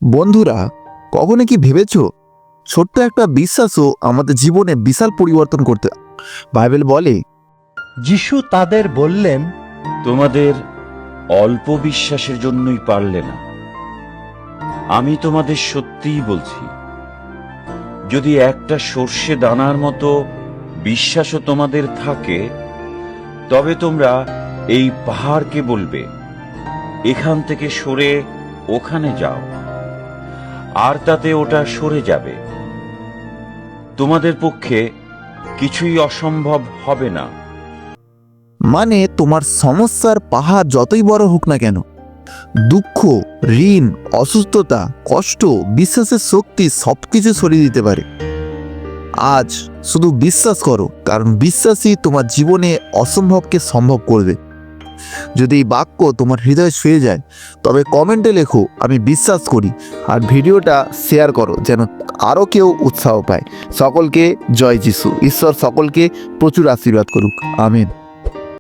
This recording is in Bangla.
বন্ধুরা, কখনো কি ভেবেছো ছোট্ট একটা বিশ্বাসও আমাদের জীবনে বিশাল পরিবর্তন করতে? বাইবেল বলে, যিশু তাদের বললেন, তোমাদের অল্প বিশ্বাসের জন্যই পারলে না। আমি তোমাদের সত্যিই বলছি, যদি একটা সর্ষে দানার মতো বিশ্বাসও তোমাদের থাকে, তবে তোমরা এই পাহাড়কে বলবে, এখান থেকে সরে ওখানে যাও, আর তাতে ওটা সরে যাবে। তোমাদের পক্ষে কিছুই অসম্ভব হবে না। মানে তোমার সমস্যার পাহাড় যতই বড় হোক না কেন, দুঃখ, ঋণ, অসুস্থতা, কষ্ট, বিশ্বাসের শক্তি সবকিছু সরিয়ে দিতে পারে। আজ শুধু বিশ্বাস করো, কারণ বিশ্বাসই তোমার জীবনে অসম্ভবকে সম্ভব করবে। যদি এই বাক্য তোমার হৃদয়ে ছুঁয়ে যায়, তবে কমেন্টে লেখো আমি বিশ্বাস করি, আর ভিডিওটা শেয়ার করো যেন আরও কেউ উৎসাহ পায়। সকলকে জয় যিশু। ঈশ্বর সকলকে প্রচুর আশীর্বাদ করুক। আমিন।